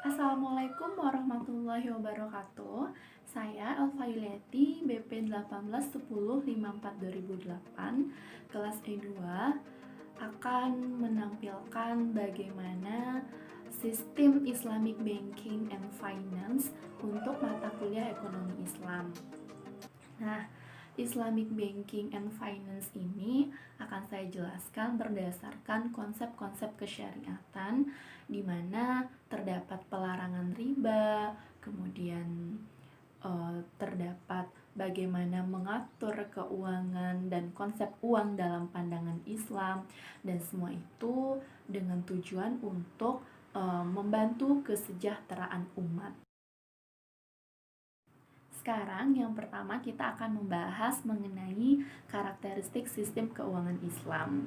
Assalamualaikum warahmatullahi wabarakatuh. Saya Elva Yuliati, BP 181054-2008, kelas E2, akan menampilkan bagaimana sistem Islamic Banking and Finance untuk mata kuliah ekonomi Islam. Nah, Islamic Banking and Finance ini akan saya jelaskan berdasarkan konsep-konsep kesyariatan di mana terdapat pelarangan riba, kemudian terdapat bagaimana mengatur keuangan dan konsep uang dalam pandangan Islam, dan semua itu dengan tujuan untuk membantu kesejahteraan umat. Sekarang yang pertama kita akan membahas mengenai karakteristik sistem keuangan Islam.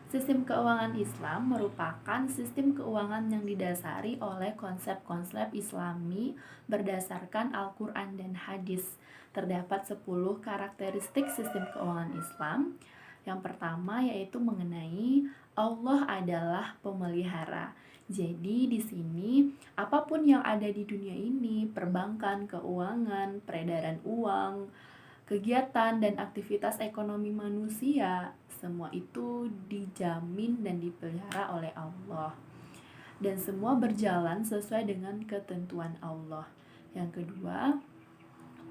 Sistem keuangan Islam merupakan sistem keuangan yang didasari oleh konsep-konsep Islami berdasarkan Al-Quran dan hadis. Terdapat 10 karakteristik sistem keuangan Islam. Yang pertama yaitu mengenai Allah adalah pemelihara. Jadi di sini apapun yang ada di dunia ini, perbankan, keuangan, peredaran uang, kegiatan dan aktivitas ekonomi manusia, semua itu dijamin dan dipelihara oleh Allah. Dan semua berjalan sesuai dengan ketentuan Allah. Yang kedua,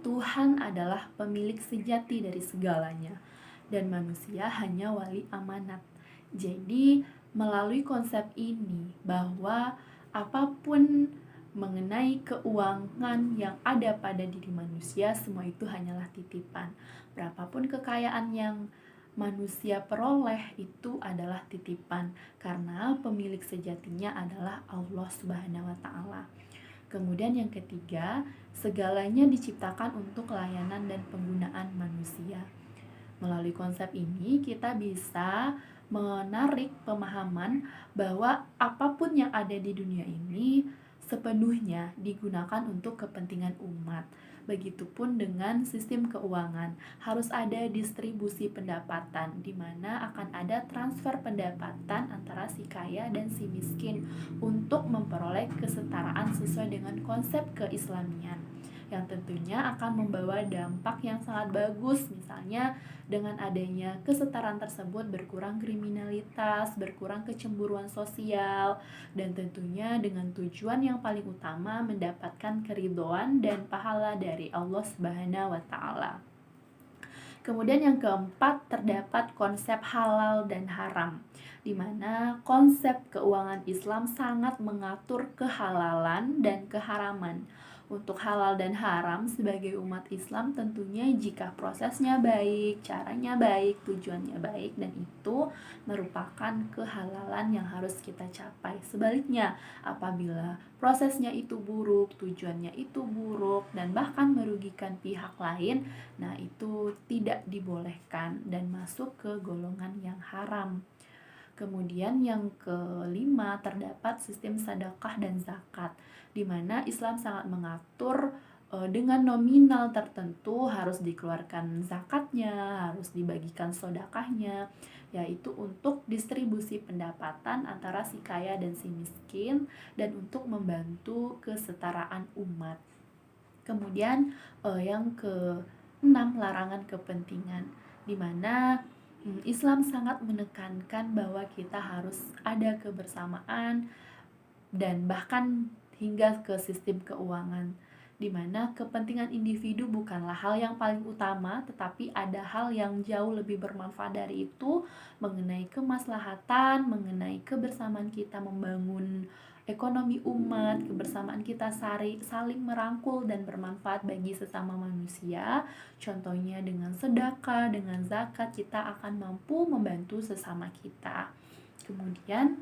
Tuhan adalah pemilik sejati dari segalanya, dan manusia hanya wali amanat. Jadi, melalui konsep ini bahwa apapun mengenai keuangan yang ada pada diri manusia, semua itu hanyalah titipan. Berapapun kekayaan yang manusia peroleh itu adalah titipan, karena pemilik sejatinya adalah Allah Subhanahu wa Ta'ala. Kemudian yang ketiga, segalanya diciptakan untuk layanan dan penggunaan manusia. Melalui konsep ini kita bisa menarik pemahaman bahwa apapun yang ada di dunia ini sepenuhnya digunakan untuk kepentingan umat. Begitupun dengan sistem keuangan, harus ada distribusi pendapatan, di mana akan ada transfer pendapatan antara si kaya dan si miskin untuk memperoleh kesetaraan sesuai dengan konsep keislamian, yang tentunya akan membawa dampak yang sangat bagus. Misalnya dengan adanya kesetaraan tersebut berkurang kriminalitas, berkurang kecemburuan sosial, dan tentunya dengan tujuan yang paling utama mendapatkan keridhaan dan pahala dari Allah Subhanahu wa Ta'ala. Kemudian yang keempat, terdapat konsep halal dan haram, di mana konsep keuangan Islam sangat mengatur kehalalan dan keharaman. Untuk halal dan haram sebagai umat Islam tentunya jika prosesnya baik, caranya baik, tujuannya baik, dan itu merupakan kehalalan yang harus kita capai. Sebaliknya, apabila prosesnya itu buruk, tujuannya itu buruk, dan bahkan merugikan pihak lain, nah itu tidak dibolehkan dan masuk ke golongan yang haram. Kemudian yang kelima, terdapat sistem sedekah dan zakat, di mana Islam sangat mengatur dengan nominal tertentu harus dikeluarkan zakatnya, harus dibagikan sedekahnya, yaitu untuk distribusi pendapatan antara si kaya dan si miskin, dan untuk membantu kesetaraan umat. Kemudian yang keenam, larangan kepentingan, di mana Islam sangat menekankan bahwa kita harus ada kebersamaan dan bahkan hingga ke sistem keuangan, di mana kepentingan individu bukanlah hal yang paling utama, tetapi ada hal yang jauh lebih bermanfaat dari itu, mengenai kemaslahatan, mengenai kebersamaan kita membangun ekonomi umat, kebersamaan kita saling merangkul dan bermanfaat bagi sesama manusia. Contohnya dengan sedekah, dengan zakat, kita akan mampu membantu sesama kita. Kemudian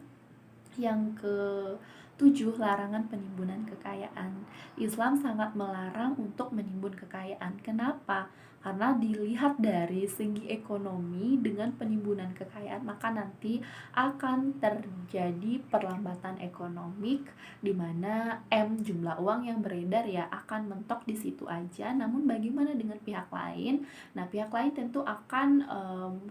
yang ke-7, larangan penimbunan kekayaan. Islam sangat melarang untuk menimbun kekayaan. Kenapa? Karena dilihat dari segi ekonomi, dengan penimbunan kekayaan maka nanti akan terjadi perlambatan ekonomik, di mana jumlah uang yang beredar ya akan mentok di situ aja. Namun bagaimana dengan pihak lain? Nah, pihak lain tentu akan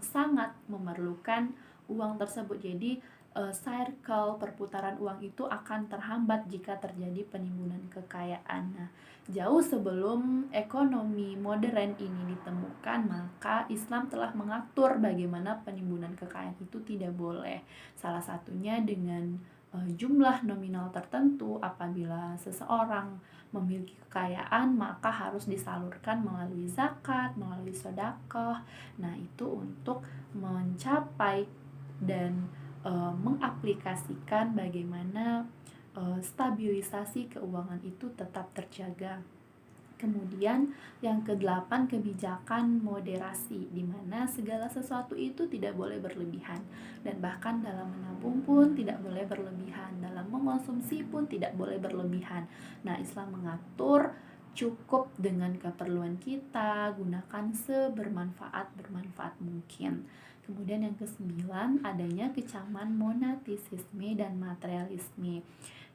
sangat memerlukan uang tersebut. Jadi circle perputaran uang itu akan terhambat jika terjadi penimbunan kekayaan. Nah, jauh sebelum ekonomi modern ini ditemukan, maka Islam telah mengatur bagaimana penimbunan kekayaan itu tidak boleh. Salah satunya dengan jumlah nominal tertentu. Apabila seseorang memiliki kekayaan, maka harus disalurkan melalui zakat, melalui sedekah. Nah, itu untuk mencapai dan mengaplikasikan bagaimana stabilisasi keuangan itu tetap terjaga. Kemudian yang ke-8, kebijakan moderasi, di mana segala sesuatu itu tidak boleh berlebihan, dan bahkan dalam menabung pun tidak boleh berlebihan, dalam mengonsumsi pun tidak boleh berlebihan. Nah, Islam mengatur cukup dengan keperluan kita, gunakan sebermanfaat mungkin. Kemudian yang ke-9, adanya kecaman monetisme dan materialisme,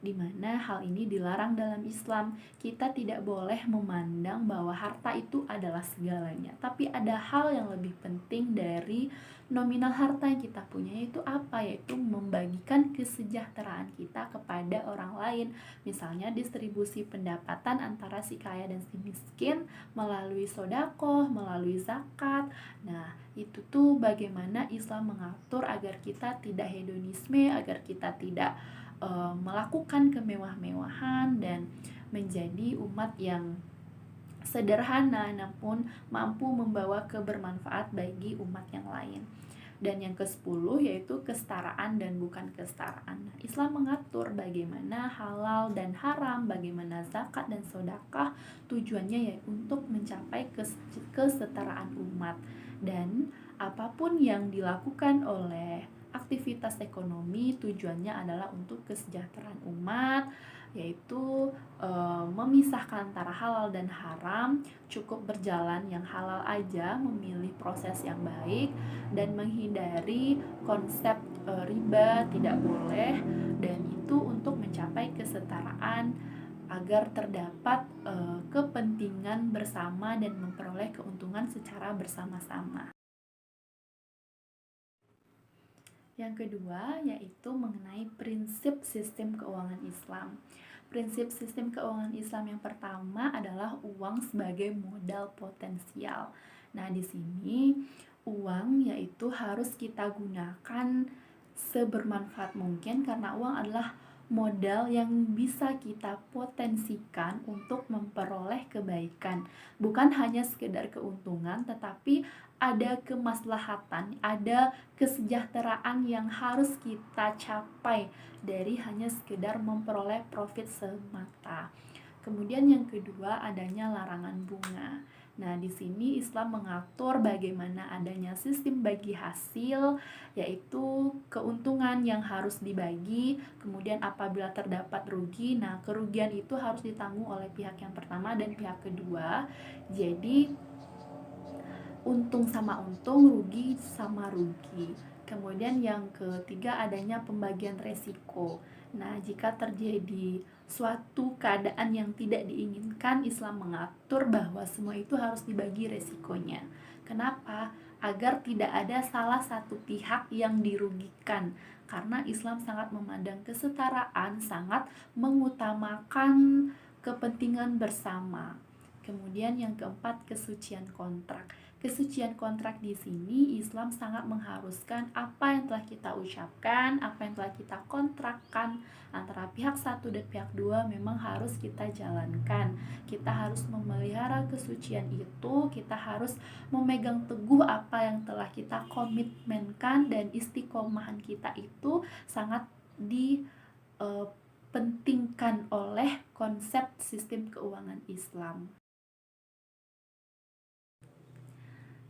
di mana hal ini dilarang dalam Islam. Kita tidak boleh memandang bahwa harta itu adalah segalanya, tapi ada hal yang lebih penting dari nominal harta yang kita punya, yaitu apa? Yaitu membagikan kesejahteraan kita kepada orang lain. Misalnya distribusi pendapatan antara si kaya dan si miskin melalui sedekah, melalui zakat. Nah, itu tuh bagaimana Islam mengatur agar kita tidak hedonisme, agar kita tidak melakukan kemewah-mewahan dan menjadi umat yang sederhana namun mampu membawa kebermanfaat bagi umat yang lain. Dan yang ke-10 yaitu kesetaraan dan bukan kesetaraan. Nah, Islam mengatur bagaimana halal dan haram, bagaimana zakat dan sedekah, tujuannya yaitu untuk mencapai kesetaraan umat. Dan apapun yang dilakukan oleh aktivitas ekonomi tujuannya adalah untuk kesejahteraan umat, yaitu memisahkan antara halal dan haram, cukup berjalan yang halal aja, memilih proses yang baik, dan menghindari konsep riba tidak boleh, dan itu untuk mencapai kesetaraan agar terdapat kepentingan bersama dan memperoleh keuntungan secara bersama-sama. Yang kedua yaitu mengenai prinsip sistem keuangan Islam. Prinsip sistem keuangan Islam yang pertama adalah uang sebagai modal potensial. Nah, di sini uang yaitu harus kita gunakan sebermanfaat mungkin, karena uang adalah modal yang bisa kita potensikan untuk memperoleh kebaikan. Bukan hanya sekedar keuntungan, tetapi ada kemaslahatan, ada kesejahteraan yang harus kita capai dari hanya sekedar memperoleh profit semata. Kemudian yang kedua, adanya larangan bunga. Nah, di sini Islam mengatur bagaimana adanya sistem bagi hasil, yaitu keuntungan yang harus dibagi. Kemudian apabila terdapat rugi, nah kerugian itu harus ditanggung oleh pihak yang pertama dan pihak kedua. Jadi untung sama untung, rugi sama rugi. Kemudian yang ketiga, adanya pembagian resiko. Nah, jika terjadi suatu keadaan yang tidak diinginkan, Islam mengatur bahwa semua itu harus dibagi resikonya. Kenapa? Agar tidak ada salah satu pihak yang dirugikan. Karena Islam sangat memandang kesetaraan, sangat mengutamakan kepentingan bersama. Kemudian yang keempat, kesucian kontrak. Kesucian kontrak di sini Islam sangat mengharuskan apa yang telah kita ucapkan, apa yang telah kita kontrakkan antara pihak satu dan pihak dua memang harus kita jalankan. Kita harus memelihara kesucian itu, kita harus memegang teguh apa yang telah kita komitmenkan, dan istiqomahan kita itu sangat dipentingkan oleh konsep sistem keuangan Islam.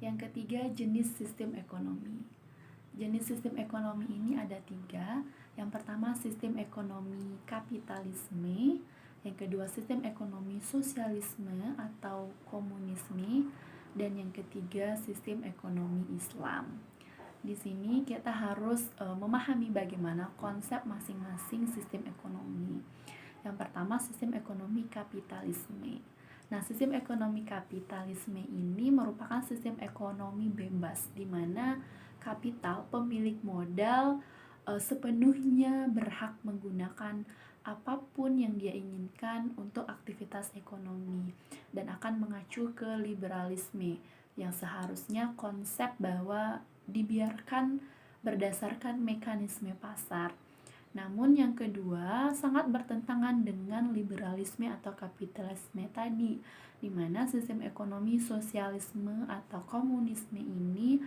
Yang ketiga, jenis sistem ekonomi. Jenis sistem ekonomi ini ada 3. Yang pertama, sistem ekonomi kapitalisme. Yang kedua, sistem ekonomi sosialisme atau komunisme. Dan yang ketiga, sistem ekonomi Islam. Di sini kita harus memahami bagaimana konsep masing-masing sistem ekonomi. Yang pertama, sistem ekonomi kapitalisme. Nah, sistem ekonomi kapitalisme ini merupakan sistem ekonomi bebas, di mana kapital, pemilik modal, sepenuhnya berhak menggunakan apapun yang dia inginkan untuk aktivitas ekonomi, dan akan mengacu ke liberalisme yang seharusnya konsep bahwa dibiarkan berdasarkan mekanisme pasar. Namun yang kedua sangat bertentangan dengan liberalisme atau kapitalisme tadi, di mana sistem ekonomi sosialisme atau komunisme ini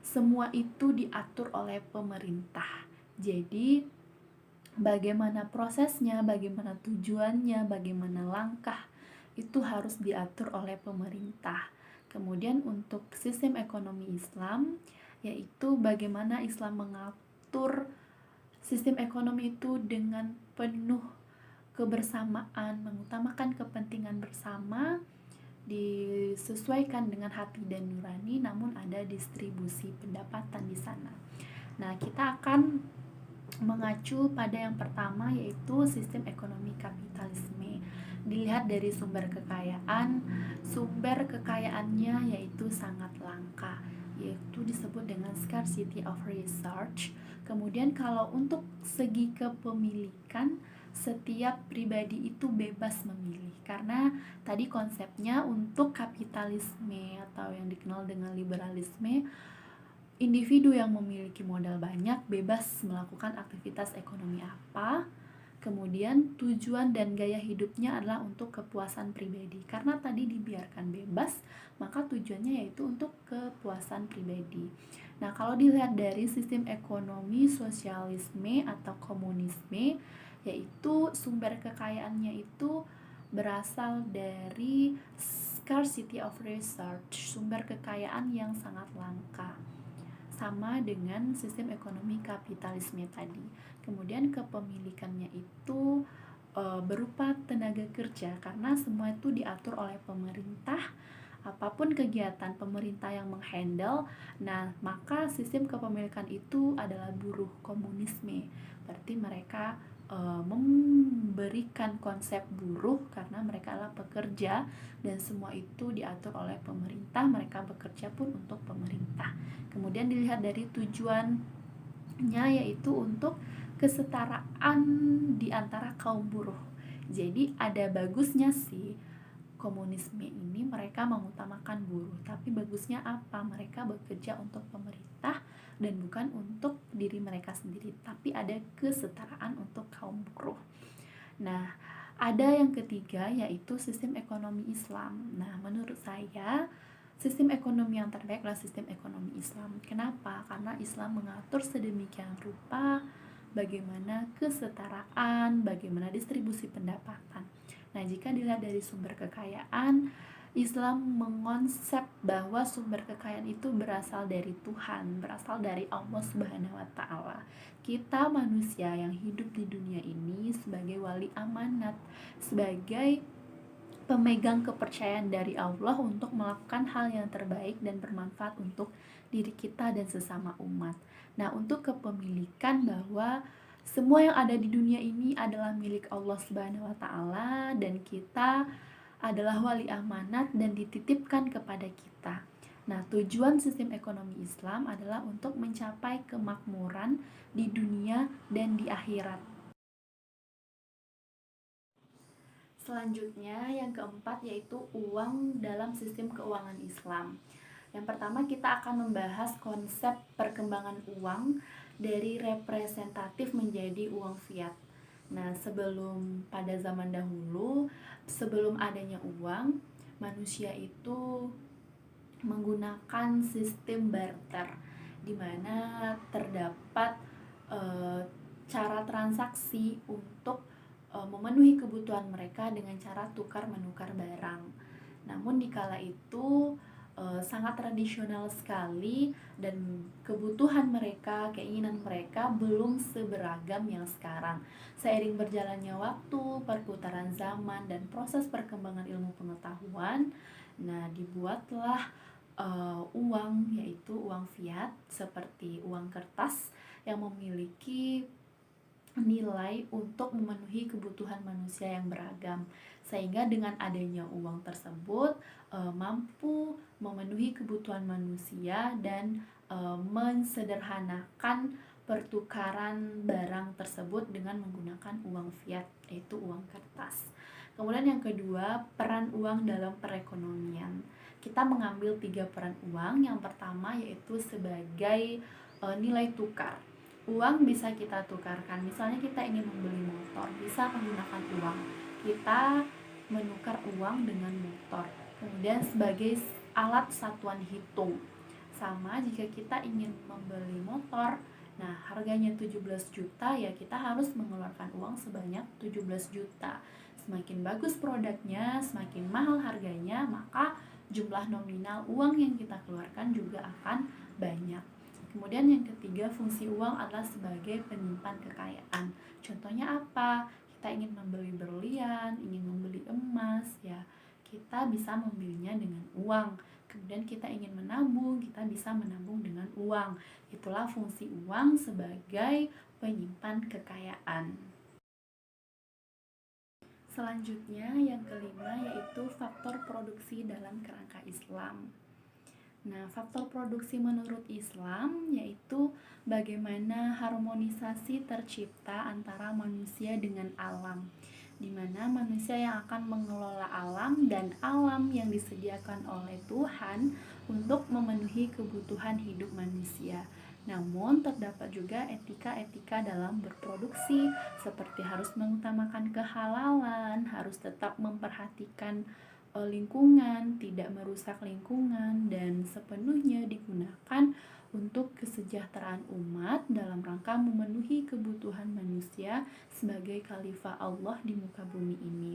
semua itu diatur oleh pemerintah. Jadi bagaimana prosesnya, bagaimana tujuannya, bagaimana langkah itu harus diatur oleh pemerintah. Kemudian untuk sistem ekonomi Islam, yaitu bagaimana Islam mengatur sistem ekonomi itu dengan penuh kebersamaan, mengutamakan kepentingan bersama, disesuaikan dengan hati dan nurani, namun ada distribusi pendapatan di sana. Nah, kita akan mengacu pada yang pertama, yaitu sistem ekonomi kapitalisme. Dilihat dari sumber kekayaannya yaitu sangat langka, yaitu disebut dengan scarcity of research. Kemudian kalau untuk segi kepemilikan, setiap pribadi itu bebas memilih, karena tadi konsepnya untuk kapitalisme atau yang dikenal dengan liberalisme, individu yang memiliki modal banyak bebas melakukan aktivitas ekonomi apa, kemudian tujuan dan gaya hidupnya adalah untuk kepuasan pribadi. Karena tadi dibiarkan bebas, maka tujuannya yaitu untuk kepuasan pribadi. Nah, kalau dilihat dari sistem ekonomi sosialisme atau komunisme, yaitu sumber kekayaannya itu berasal dari scarcity of research, sumber kekayaan yang sangat langka, sama dengan sistem ekonomi kapitalisme tadi. Kemudian kepemilikannya itu berupa tenaga kerja, karena semua itu diatur oleh pemerintah. Apapun kegiatan pemerintah yang menghandle, nah maka sistem kepemilikan itu adalah buruh komunisme. Berarti mereka memberikan konsep buruh karena mereka adalah pekerja, dan semua itu diatur oleh pemerintah, mereka bekerja pun untuk pemerintah. Kemudian dilihat dari tujuannya, yaitu untuk kesetaraan di antara kaum buruh. Jadi ada bagusnya sih komunisme ini, mereka mengutamakan buruh, tapi bagusnya apa? Mereka bekerja untuk pemerintah dan bukan untuk diri mereka sendiri, tapi ada kesetaraan untuk kaum buruh. Nah, ada yang ketiga, yaitu sistem ekonomi Islam. Nah, menurut saya sistem ekonomi yang terbaik adalah sistem ekonomi Islam. Kenapa? Karena Islam mengatur sedemikian rupa bagaimana kesetaraan, bagaimana distribusi pendapatan. Nah, jika dilihat dari sumber kekayaan, Islam mengonsep bahwa sumber kekayaan itu berasal dari Tuhan, berasal dari Allah Subhanahu wa Ta'ala. Kita manusia yang hidup di dunia ini sebagai wali amanat, sebagai pemegang kepercayaan dari Allah untuk melakukan hal yang terbaik dan bermanfaat untuk diri kita dan sesama umat. Nah, untuk kepemilikan, bahwa semua yang ada di dunia ini adalah milik Allah Subhanahu wa Ta'ala, dan kita adalah wali amanat dan dititipkan kepada kita. Nah, tujuan sistem ekonomi Islam adalah untuk mencapai kemakmuran di dunia dan di akhirat. Selanjutnya, yang keempat, yaitu uang dalam sistem keuangan Islam. Yang pertama, kita akan membahas konsep perkembangan uang dari representatif menjadi uang fiat. Nah, pada zaman dahulu, sebelum adanya uang, manusia itu menggunakan sistem barter, di mana terdapat cara transaksi untuk memenuhi kebutuhan mereka dengan cara tukar menukar barang. Namun di kala itu sangat tradisional sekali, dan kebutuhan mereka, keinginan mereka belum seberagam yang sekarang. Seiring berjalannya waktu, perputaran zaman, dan proses perkembangan ilmu pengetahuan, nah dibuatlah uang, yaitu uang fiat, seperti uang kertas yang memiliki nilai untuk memenuhi kebutuhan manusia yang beragam, sehingga dengan adanya uang tersebut mampu memenuhi kebutuhan manusia dan mensederhanakan pertukaran barang tersebut dengan menggunakan uang fiat, yaitu uang kertas. Kemudian yang kedua, peran uang dalam perekonomian. Kita mengambil 3 peran uang. Yang pertama yaitu sebagai nilai tukar. Uang bisa kita tukarkan, misalnya kita ingin membeli motor, bisa menggunakan uang. Kita menukar uang dengan motor. Kemudian sebagai alat satuan hitung. Sama jika kita ingin membeli motor, nah harganya 17 juta, ya kita harus mengeluarkan uang sebanyak 17 juta. Semakin bagus produknya, semakin mahal harganya, maka jumlah nominal uang yang kita keluarkan juga akan banyak. Kemudian yang ketiga, fungsi uang adalah sebagai penyimpan kekayaan. Contohnya apa? Kita ingin membeli berlian, ingin membeli emas, ya kita bisa membelinya dengan uang. Kemudian kita ingin menabung, kita bisa menabung dengan uang. Itulah fungsi uang sebagai penyimpan kekayaan. Selanjutnya yang kelima yaitu faktor produksi dalam kerangka Islam. Nah, faktor produksi menurut Islam yaitu bagaimana harmonisasi tercipta antara manusia dengan alam, di mana manusia yang akan mengelola alam dan alam yang disediakan oleh Tuhan untuk memenuhi kebutuhan hidup manusia. Namun terdapat juga etika-etika dalam berproduksi, seperti harus mengutamakan kehalalan, harus tetap memperhatikan lingkungan, tidak merusak lingkungan, dan sepenuhnya digunakan untuk kesejahteraan umat dalam rangka memenuhi kebutuhan manusia sebagai khalifah Allah di muka bumi ini.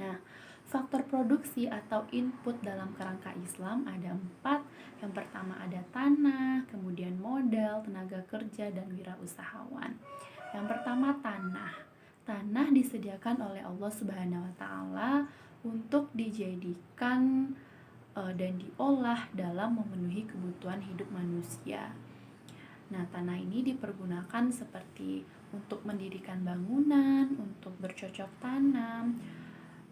Nah, faktor produksi atau input dalam kerangka Islam ada 4. Yang pertama ada tanah, kemudian modal, tenaga kerja, dan wirausahawan. Yang pertama tanah. Tanah disediakan oleh Allah Subhanahu wa taala untuk dijadikan dan diolah dalam memenuhi kebutuhan hidup manusia. Nah, tanah ini dipergunakan seperti untuk mendirikan bangunan, untuk bercocok tanam,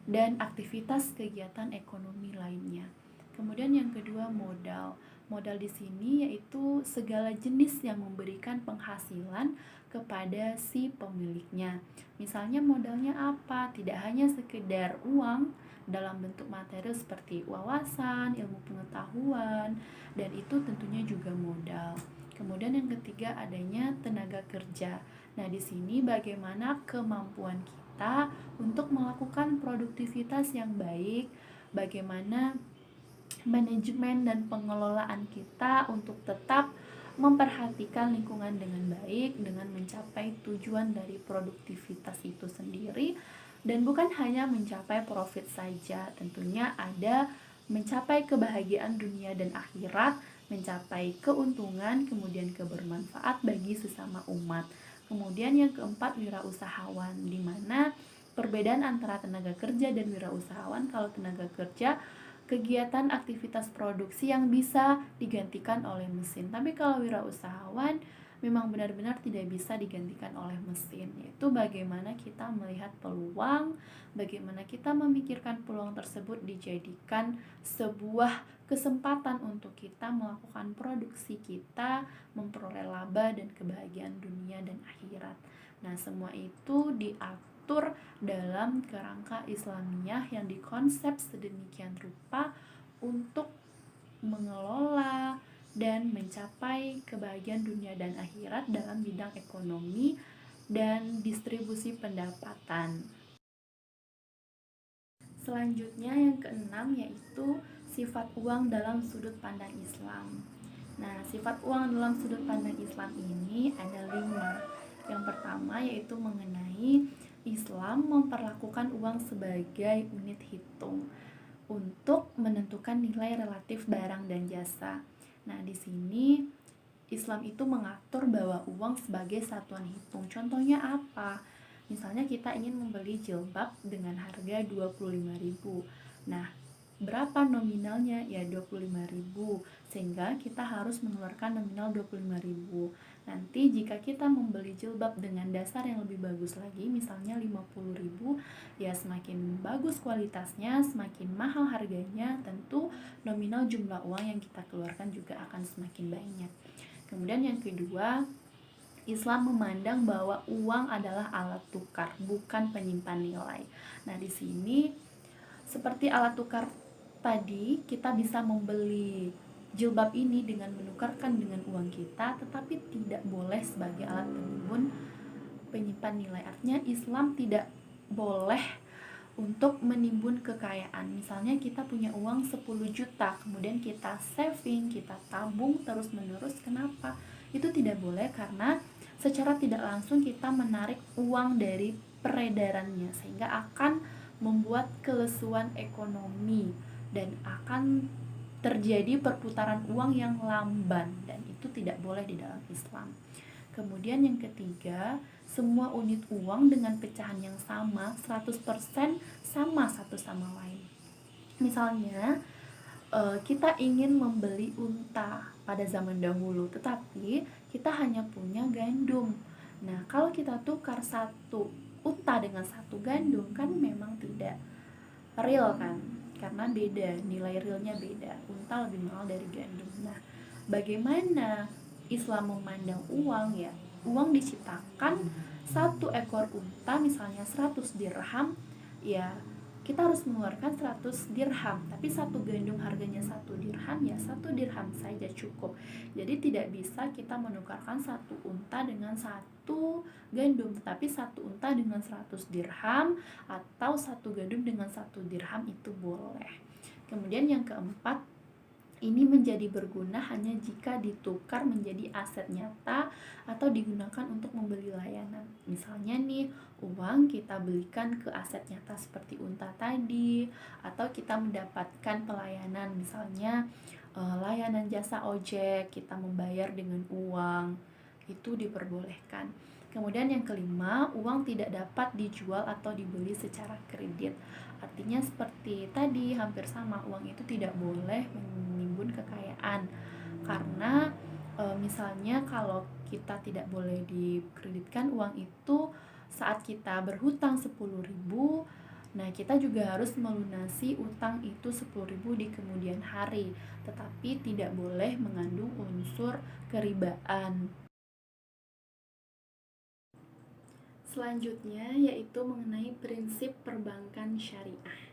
dan aktivitas kegiatan ekonomi lainnya. Kemudian yang kedua modal. Modal di sini yaitu segala jenis yang memberikan penghasilan kepada si pemiliknya. Misalnya modalnya apa? Tidak hanya sekedar uang dalam bentuk materi seperti wawasan, ilmu pengetahuan, dan itu tentunya juga modal. Kemudian yang ketiga adanya tenaga kerja. Nah, di sini bagaimana kemampuan kita untuk melakukan produktivitas yang baik, bagaimana manajemen dan pengelolaan kita untuk tetap memperhatikan lingkungan dengan baik dengan mencapai tujuan dari produktivitas itu sendiri, dan bukan hanya mencapai profit saja, tentunya ada mencapai kebahagiaan dunia dan akhirat, mencapai keuntungan, kemudian kebermanfaat bagi sesama umat. Kemudian yang keempat wirausahawan, di mana perbedaan antara tenaga kerja dan wirausahawan. Kalau tenaga kerja kegiatan aktivitas produksi yang bisa digantikan oleh mesin. Tapi kalau wirausahawan memang benar-benar tidak bisa digantikan oleh mesin. Yaitu bagaimana kita melihat peluang, bagaimana kita memikirkan peluang tersebut dijadikan sebuah kesempatan untuk kita melakukan produksi kita, memperoleh laba dan kebahagiaan dunia dan akhirat. Nah, semua itu diatur dalam kerangka Islamiyah yang dikonsep sedemikian rupa untuk mengelola dan mencapai kebahagiaan dunia dan akhirat dalam bidang ekonomi dan distribusi pendapatan. Selanjutnya yang keenam yaitu sifat uang dalam sudut pandang Islam. Nah, sifat uang dalam sudut pandang Islam ini ada 5. Yang pertama yaitu mengenai Islam memperlakukan uang sebagai unit hitung untuk menentukan nilai relatif barang dan jasa. Nah, di sini Islam itu mengatur bahwa uang sebagai satuan hitung. Contohnya apa? Misalnya kita ingin membeli jilbab dengan harga 25.000. Nah, berapa nominalnya? Ya 25.000. Sehingga kita harus mengeluarkan nominal 25.000. Nanti jika kita membeli jilbab dengan dasar yang lebih bagus lagi, misalnya 50.000, ya semakin bagus kualitasnya, semakin mahal harganya, tentu nominal jumlah uang yang kita keluarkan juga akan semakin banyak. Kemudian yang kedua, Islam memandang bahwa uang adalah alat tukar, bukan penyimpan nilai. Nah, di sini seperti alat tukar tadi, kita bisa membeli jilbab ini dengan menukarkan dengan uang kita, tetapi tidak boleh sebagai alat penyimpan nilai. Artinya Islam tidak boleh untuk menimbun kekayaan. Misalnya kita punya uang 10 juta, kemudian kita saving, kita tabung terus-menerus. Kenapa? Itu tidak boleh karena secara tidak langsung kita menarik uang dari peredarannya, sehingga akan membuat kelesuan ekonomi dan akan terjadi perputaran uang yang lamban, dan itu tidak boleh di dalam Islam. Kemudian yang ketiga, semua unit uang dengan pecahan yang sama 100% sama satu sama lain. Misalnya kita ingin membeli unta pada zaman dahulu, tetapi kita hanya punya gandum. Nah, kalau kita tukar satu unta dengan satu gandum, kan memang tidak real kan, karena beda, nilai realnya beda. Unta lebih mahal dari gandum. Nah, bagaimana Islam memandang uang? Ya, uang diciptakan satu ekor unta misalnya 100 dirham, ya kita harus mengeluarkan 100 dirham, tapi satu gandum harganya 1 dirham, ya 1 dirham saja cukup. Jadi tidak bisa kita menukarkan satu unta dengan satu gandum, tapi satu unta dengan 100 dirham atau satu gandum dengan 1 dirham itu boleh. Kemudian yang keempat, ini menjadi berguna hanya jika ditukar menjadi aset nyata atau digunakan untuk membeli layanan. Misalnya nih, uang kita belikan ke aset nyata seperti unta tadi, atau kita mendapatkan pelayanan, misalnya layanan jasa ojek, kita membayar dengan uang, itu diperbolehkan. Kemudian yang kelima, uang tidak dapat dijual atau dibeli secara kredit. Artinya seperti tadi, hampir sama, uang itu tidak boleh menimbun kekayaan. Karena misalnya kalau kita tidak boleh dikreditkan uang itu saat kita berhutang 10.000, nah kita juga harus melunasi utang itu 10.000 di kemudian hari, tetapi tidak boleh mengandung unsur keribaan. Selanjutnya yaitu mengenai prinsip perbankan syariah.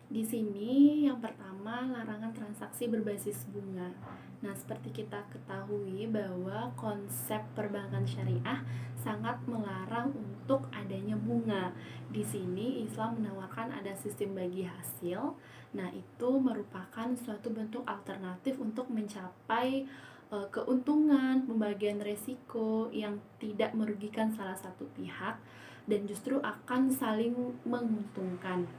Di sini yang pertama, larangan transaksi berbasis bunga. Nah, seperti kita ketahui bahwa konsep perbankan syariah sangat melarang untuk adanya bunga. Di sini Islam menawarkan ada sistem bagi hasil. Nah, itu merupakan suatu bentuk alternatif untuk mencapai keuntungan, pembagian resiko yang tidak merugikan salah satu pihak dan justru akan saling menguntungkan.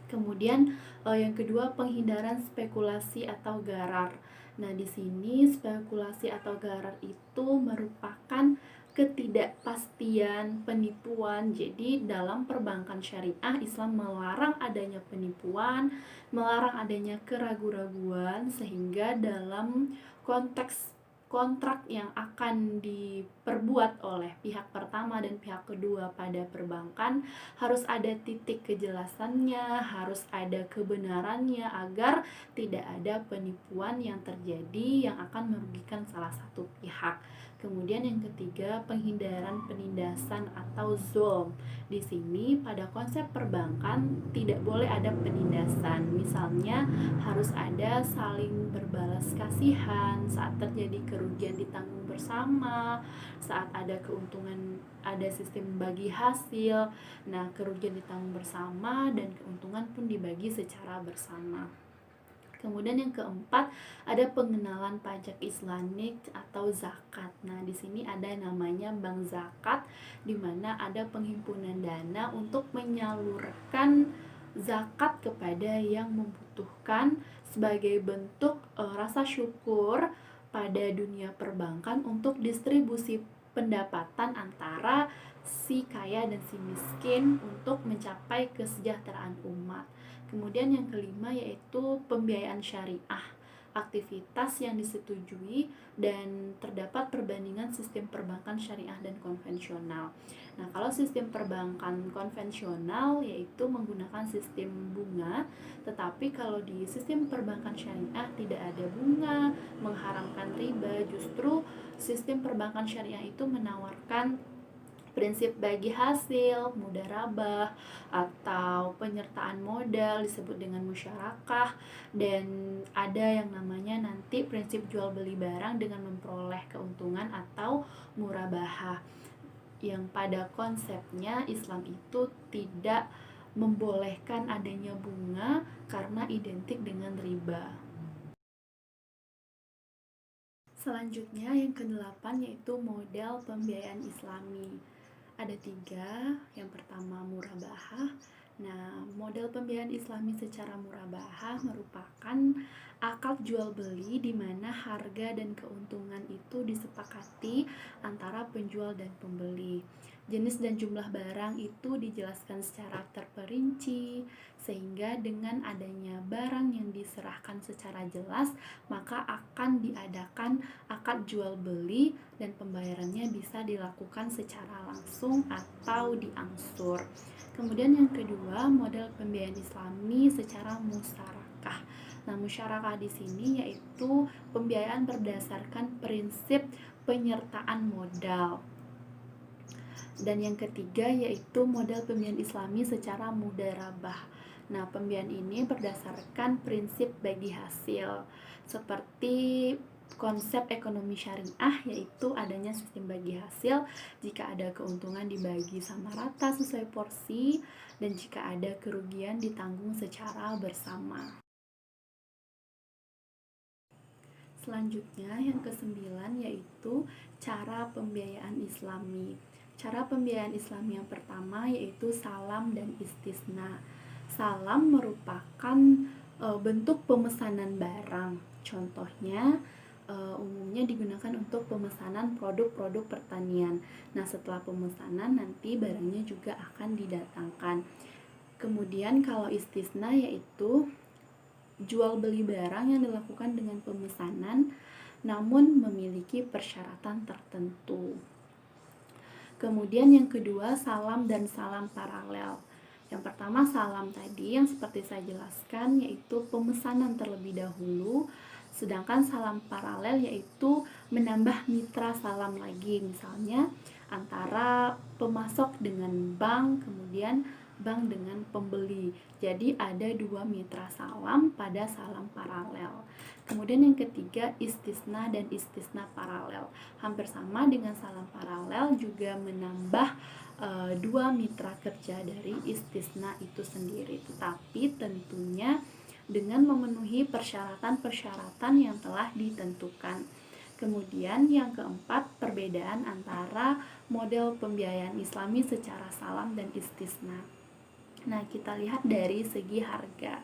Kemudian yang kedua, penghindaran spekulasi atau gharar. Nah, di sini spekulasi atau gharar itu merupakan ketidakpastian, penipuan. Jadi dalam perbankan syariah, Islam melarang adanya penipuan, melarang adanya keraguan-raguan, sehingga dalam konteks kontrak yang akan diperbuat oleh pihak pertama dan pihak kedua pada perbankan harus ada titik kejelasannya, harus ada kebenarannya agar tidak ada penipuan yang terjadi yang akan merugikan salah satu pihak. Kemudian yang ketiga, penghindaran penindasan atau zulm. Di sini pada konsep perbankan tidak boleh ada penindasan. Misalnya harus ada saling berbalas kasihan saat terjadi kerugian ditanggung bersama, saat ada keuntungan ada sistem bagi hasil. Nah, kerugian ditanggung bersama dan keuntungan pun dibagi secara bersama. Kemudian yang keempat, ada pengenalan pajak Islamik atau zakat. Nah, di sini ada namanya bank zakat, di mana ada penghimpunan dana untuk menyalurkan zakat kepada yang membutuhkan sebagai bentuk rasa syukur pada dunia perbankan untuk distribusi pendapatan antara si kaya dan si miskin untuk mencapai kesejahteraan umat. Kemudian yang kelima yaitu pembiayaan syariah aktivitas yang disetujui dan terdapat perbandingan sistem perbankan syariah dan konvensional. Nah, kalau sistem perbankan konvensional yaitu menggunakan sistem bunga, tetapi kalau di sistem perbankan syariah tidak ada bunga, mengharamkan riba. Justru sistem perbankan syariah itu menawarkan prinsip bagi hasil, mudharabah, atau penyertaan modal disebut dengan musyarakah, dan ada yang namanya nanti prinsip jual beli barang dengan memperoleh keuntungan atau murabahah, yang pada konsepnya Islam itu tidak membolehkan adanya bunga karena identik dengan riba. Selanjutnya yang kedelapan yaitu model pembiayaan Islami. Ada 3, yang pertama murabahah. Nah, model pembiayaan Islami secara murabahah merupakan akad jual beli di mana harga dan keuntungan itu disepakati antara penjual dan pembeli. Jenis dan jumlah barang itu dijelaskan secara terperinci, sehingga dengan adanya barang yang diserahkan secara jelas, maka akan diadakan akad jual beli dan pembayarannya bisa dilakukan secara langsung atau diangsur. Kemudian yang kedua, model pembiayaan Islami secara musyarakah. Nah, musyarakah di sini yaitu pembiayaan berdasarkan prinsip penyertaan modal. Dan yang ketiga yaitu model pembiayaan Islami secara mudharabah. Nah, pembiayaan ini berdasarkan prinsip bagi hasil, seperti konsep ekonomi syariah yaitu adanya sistem bagi hasil. Jika ada keuntungan dibagi sama rata sesuai porsi, dan jika ada kerugian ditanggung secara bersama. Selanjutnya yang kesembilan yaitu cara pembiayaan Islami. Cara pembiayaan Islami yang pertama yaitu salam dan istisna. Salam merupakan bentuk pemesanan barang. Contohnya umumnya digunakan untuk pemesanan produk-produk pertanian. Nah, setelah pemesanan nanti barangnya juga akan didatangkan. Kemudian kalau istisna yaitu jual beli barang yang dilakukan dengan pemesanan namun memiliki persyaratan tertentu. Kemudian yang kedua, salam dan salam paralel. Yang pertama salam tadi yang seperti saya jelaskan yaitu pemesanan terlebih dahulu, sedangkan salam paralel yaitu menambah mitra salam lagi, misalnya antara pemasok dengan bank, kemudian bank dengan pembeli. Jadi ada 2 mitra salam pada salam paralel. Kemudian yang ketiga, istisna dan istisna paralel. Hampir sama dengan salam paralel, juga menambah 2 mitra kerja dari istisna itu sendiri, tetapi tentunya dengan memenuhi persyaratan-persyaratan yang telah ditentukan. Kemudian yang keempat, perbedaan antara model pembiayaan Islami secara salam dan istisna. Nah, kita lihat dari segi harga.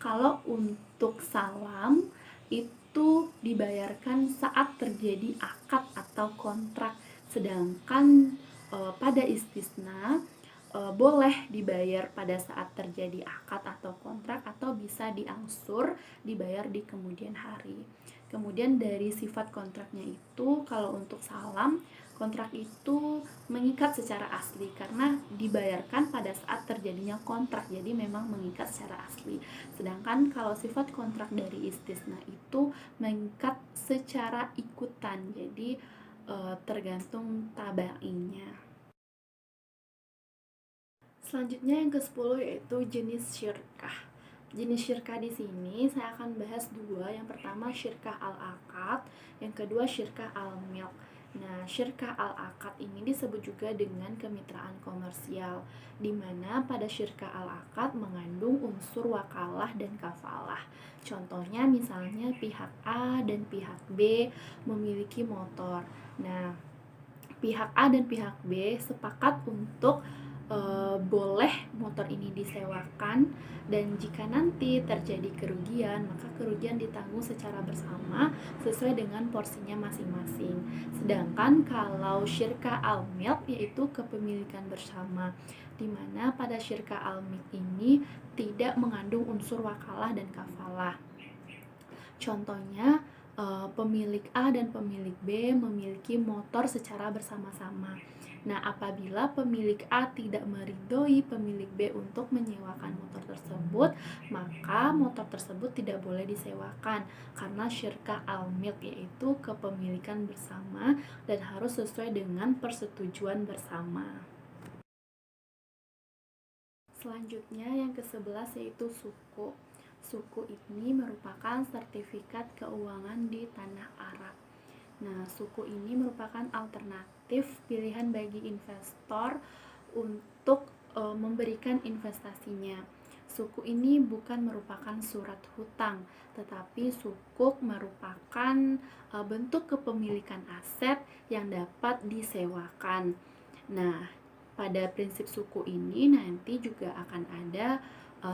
Kalau untuk salam itu dibayarkan saat terjadi akad atau kontrak, sedangkan pada istisna boleh dibayar pada saat terjadi akad atau kontrak, atau bisa diangsur dibayar di kemudian hari. Kemudian dari sifat kontraknya itu, kalau untuk salam, kontrak itu mengikat secara asli karena dibayarkan pada saat terjadinya kontrak, jadi memang mengikat secara asli. Sedangkan kalau sifat kontrak dari istisna itu mengikat secara ikutan, jadi tergantung tabainya. Selanjutnya yang ke-10 yaitu jenis syirkah. Jenis syirkah di sini saya akan bahas 2. Yang pertama syirkah al-aqad, yang kedua syirkah al-milk. Nah, syirkah al-aqad ini disebut juga dengan kemitraan komersial, di mana pada syirkah al-aqad mengandung unsur wakalah dan kafalah. Contohnya misalnya pihak A dan pihak B memiliki motor. Nah, pihak A dan pihak B sepakat untuk boleh motor ini disewakan, dan jika nanti terjadi kerugian, maka kerugian ditanggung secara bersama sesuai dengan porsinya masing-masing. Sedangkan kalau syirkah al-milk yaitu kepemilikan bersama, di mana pada syirkah al-milk ini tidak mengandung unsur wakalah dan kafalah. Contohnya, pemilik A dan pemilik B memiliki motor secara bersama-sama. Nah, apabila pemilik A tidak meridhoi pemilik B untuk menyewakan motor tersebut, maka motor tersebut tidak boleh disewakan karena syirkah al-milk, yaitu kepemilikan bersama, dan harus sesuai dengan persetujuan bersama. Selanjutnya yang ke-11 yaitu suku. Suku ini merupakan sertifikat keuangan di tanah Arab. Nah, suku ini merupakan alternatif pilihan bagi investor untuk memberikan investasinya. Suku ini bukan merupakan surat hutang, tetapi sukuk merupakan bentuk kepemilikan aset yang dapat disewakan. Nah, pada prinsip suku ini nanti juga akan ada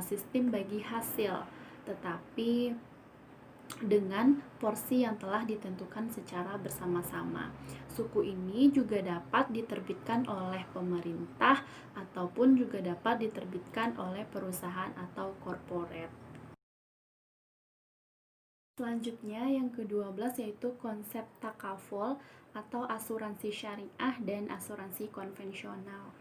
sistem bagi hasil, tetapi dengan porsi yang telah ditentukan secara bersama-sama. Suku ini juga dapat diterbitkan oleh pemerintah ataupun juga dapat diterbitkan oleh perusahaan atau korporat. Selanjutnya yang ke-12 yaitu konsep takaful atau asuransi syariah dan asuransi konvensional.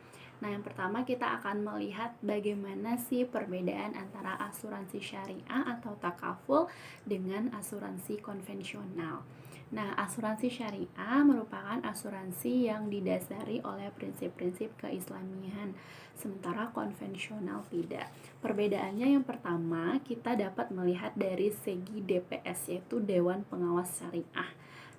Nah, yang pertama kita akan melihat bagaimana sih perbedaan antara asuransi syariah atau takaful dengan asuransi konvensional. Nah, asuransi syariah merupakan asuransi yang didasari oleh prinsip-prinsip keislamian, sementara konvensional tidak. Perbedaannya yang pertama, kita dapat melihat dari segi DPS, yaitu Dewan Pengawas Syariah.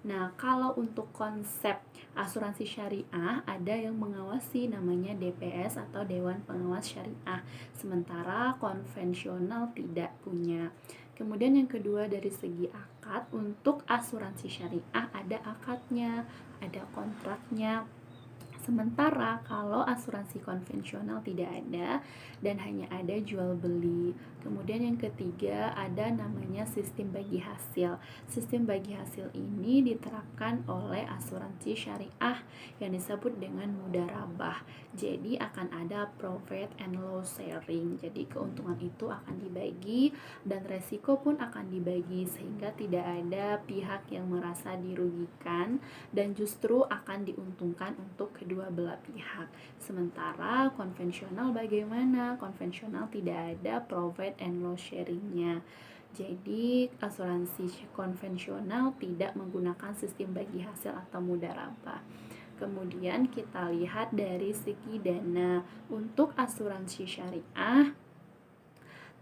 Nah, kalau untuk konsep asuransi syariah, ada yang mengawasi namanya DPS atau Dewan Pengawas Syariah, sementara konvensional tidak punya. Kemudian yang kedua dari segi akad, untuk asuransi syariah ada akadnya, ada kontraknya. Sementara kalau asuransi konvensional tidak ada dan hanya ada jual beli. Kemudian yang ketiga ada namanya sistem bagi hasil. Sistem bagi hasil ini diterapkan oleh asuransi syariah yang disebut dengan mudharabah. Jadi akan ada profit and loss sharing. Jadi keuntungan itu akan dibagi dan resiko pun akan dibagi sehingga tidak ada pihak yang merasa dirugikan dan justru akan diuntungkan untuk kedua belah pihak. Sementara konvensional bagaimana? Konvensional tidak ada profit and loss sharingnya. Jadi asuransi konvensional tidak menggunakan sistem bagi hasil atau mudharabah. Kemudian kita lihat dari segi dana. Untuk asuransi syariah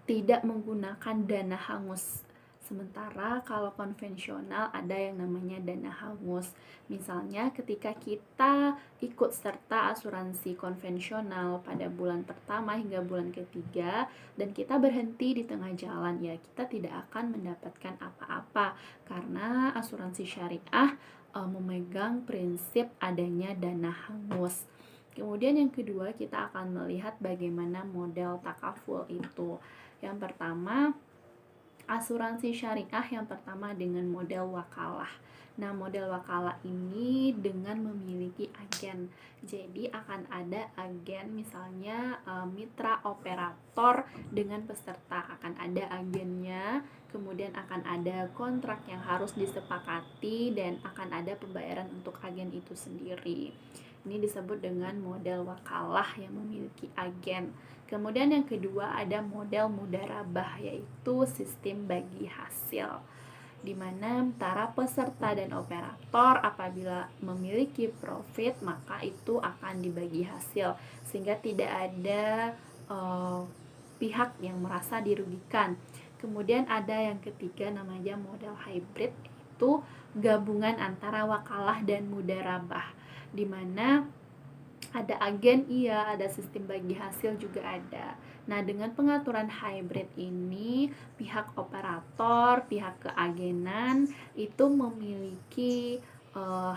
tidak menggunakan dana hangus. Sementara kalau konvensional ada yang namanya dana hangus. Misalnya ketika kita ikut serta asuransi konvensional pada bulan pertama hingga bulan ketiga dan kita berhenti di tengah jalan, ya kita tidak akan mendapatkan apa-apa karena asuransi syariah memegang prinsip adanya dana hangus. Kemudian yang kedua kita akan melihat bagaimana model takaful itu. Yang pertama, asuransi syariah yang pertama dengan model wakalah. Nah, model wakalah ini dengan memiliki agen. Jadi akan ada agen, misalnya mitra operator dengan peserta akan ada agennya, kemudian akan ada kontrak yang harus disepakati dan akan ada pembayaran untuk agen itu sendiri. Ini disebut dengan model wakalah yang memiliki agen. Kemudian yang kedua ada model mudharabah, yaitu sistem bagi hasil, di mana antara peserta dan operator apabila memiliki profit maka itu akan dibagi hasil sehingga tidak ada pihak yang merasa dirugikan. Kemudian ada yang ketiga namanya model hybrid, yaitu gabungan antara wakalah dan mudharabah, di mana ada agen, iya, ada sistem bagi hasil juga ada. Nah, dengan pengaturan hybrid ini, pihak operator, pihak keagenan itu memiliki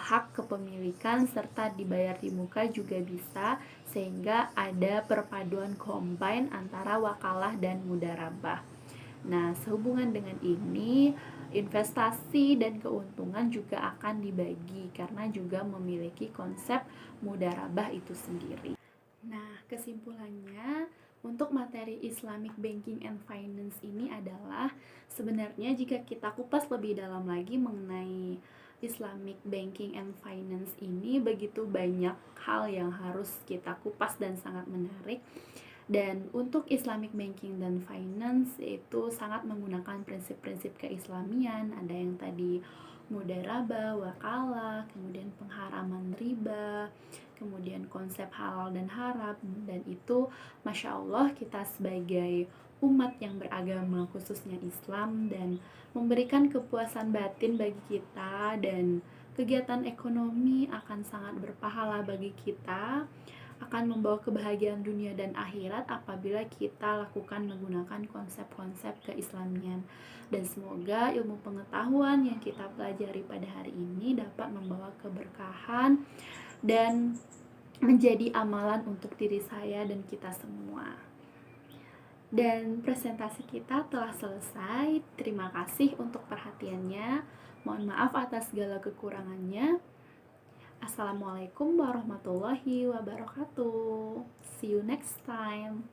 hak kepemilikan serta dibayar di muka juga bisa, sehingga ada perpaduan combine antara wakalah dan mudharabah. Nah, sehubungan dengan ini, investasi dan keuntungan juga akan dibagi karena juga memiliki konsep mudharabah itu sendiri. Nah, kesimpulannya Untuk materi Islamic Banking and Finance ini adalah sebenarnya jika kita kupas lebih dalam lagi mengenai Islamic Banking and Finance ini begitu banyak hal yang harus kita kupas dan sangat menarik. Dan untuk Islamic Banking dan Finance itu sangat menggunakan prinsip-prinsip keislamian, ada yang tadi mudharabah, wakalah, kemudian pengharaman riba, kemudian konsep halal dan haram, dan itu Masya Allah kita sebagai umat yang beragama khususnya Islam dan memberikan kepuasan batin bagi kita, dan kegiatan ekonomi akan sangat berpahala bagi kita, akan membawa kebahagiaan dunia dan akhirat apabila kita lakukan menggunakan konsep-konsep keislamian. Dan semoga ilmu pengetahuan yang kita pelajari pada hari ini dapat membawa keberkahan dan menjadi amalan untuk diri saya dan kita semua. Dan presentasi kita telah selesai. Terima kasih untuk perhatiannya. Mohon maaf atas segala kekurangannya. Assalamualaikum warahmatullahi wabarakatuh. See you next time.